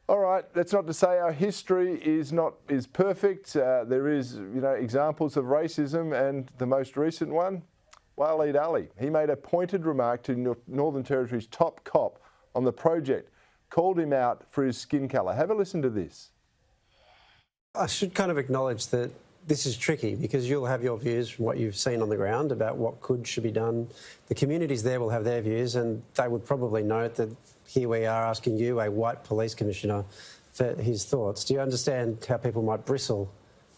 All right, that's not to say our history is perfect. There is, examples of racism, and the most recent one, Waleed Aly. He made a pointed remark to Northern Territory's top cop on the project, called him out for his skin colour. Have a listen to this. I should kind of acknowledge that this is tricky because you'll have your views from what you've seen on the ground about what should be done. The communities there will have their views, and they would probably note that here we are asking you, a white police commissioner, for his thoughts. Do you understand how people might bristle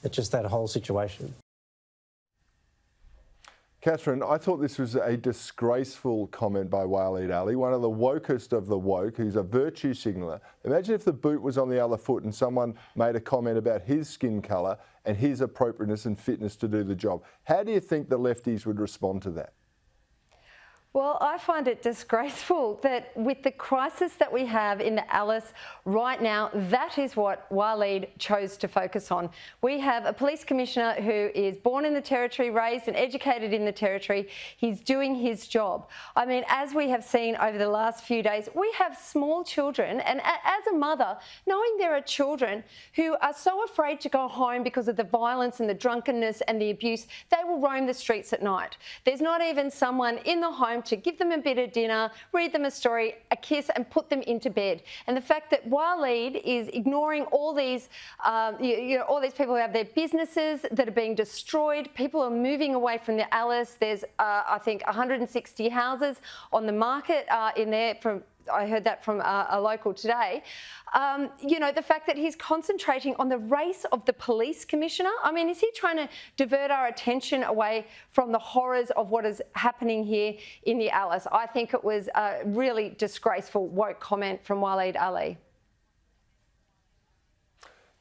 at just that whole situation? Katherine, I thought this was a disgraceful comment by Waleed Aly, one of the wokest of the woke, who's a virtue signaller. Imagine if the boot was on the other foot and someone made a comment about his skin colour and his appropriateness and fitness to do the job. How do you think the lefties would respond to that? Well, I find it disgraceful that with the crisis that we have in Alice right now, that is what Waleed chose to focus on. We have a police commissioner who is born in the Territory, raised and educated in the Territory. He's doing his job. I mean, as we have seen over the last few days, we have small children, and as a mother, knowing there are children who are so afraid to go home because of the violence and the drunkenness and the abuse, they will roam the streets at night. There's not even someone in the home to give them a bit of dinner, read them a story, a kiss, and put them into bed. And the fact that Waleed is ignoring all these, all these people who have their businesses that are being destroyed. People are moving away from the Alice. There's, I think, 160 houses on the market in there from. I heard that from a local today. The fact that he's concentrating on the race of the police commissioner. I mean, is he trying to divert our attention away from the horrors of what is happening here in the Alice? I think it was a really disgraceful woke comment from Waleed Aly.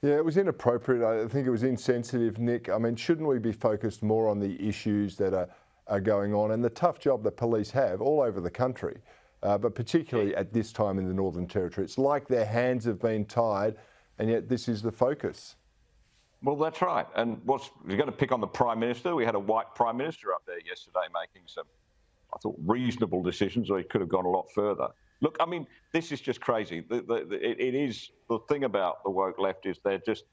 Yeah, it was inappropriate. I think it was insensitive, Nick. I mean, shouldn't we be focused more on the issues that are going on and the tough job that police have all over the country? But particularly at this time in the Northern Territory. It's like their hands have been tied, and yet this is the focus. Well, that's right. And you're going to pick on the Prime Minister. We had a white Prime Minister up there yesterday making some, I thought, reasonable decisions, or he could have gone a lot further. Look, I mean, this is just crazy. It is the thing about the woke left is they're just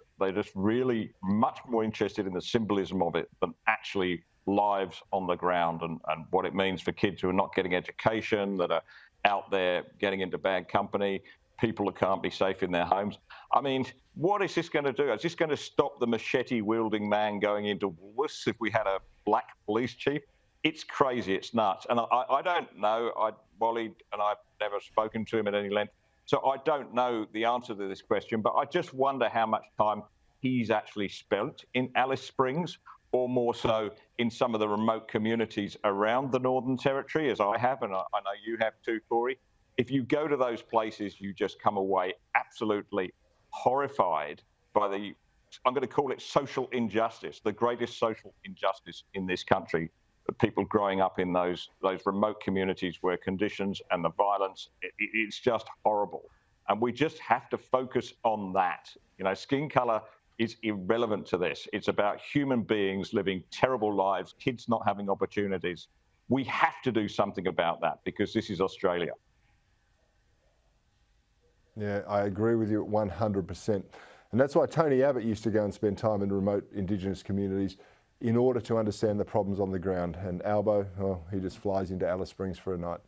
really much more interested in the symbolism of it than actually lives on the ground and what it means for kids who are not getting education, that are out there getting into bad company, people who can't be safe in their homes. I mean, what is this going to do? Is this going to stop the machete-wielding man going into Woolworths if we had a black police chief? It's crazy. It's nuts. And I don't know. Waleed and I've never spoken to him at any length, so I don't know the answer to this question, but I just wonder how much time he's actually spent in Alice Springs, or more so in some of the remote communities around the Northern Territory, as I have, and I know you have too, Corey. If you go to those places, you just come away absolutely horrified by I'm going to call it social injustice, the greatest social injustice in this country. The people growing up in those remote communities where conditions and the violence, it's just horrible. And we just have to focus on that. Skin colour is irrelevant to this. It's about human beings living terrible lives, kids not having opportunities. We have to do something about that because this is Australia. Yeah, I agree with you 100%. And that's why Tony Abbott used to go and spend time in remote Indigenous communities in order to understand the problems on the ground. And Albo, he just flies into Alice Springs for a night.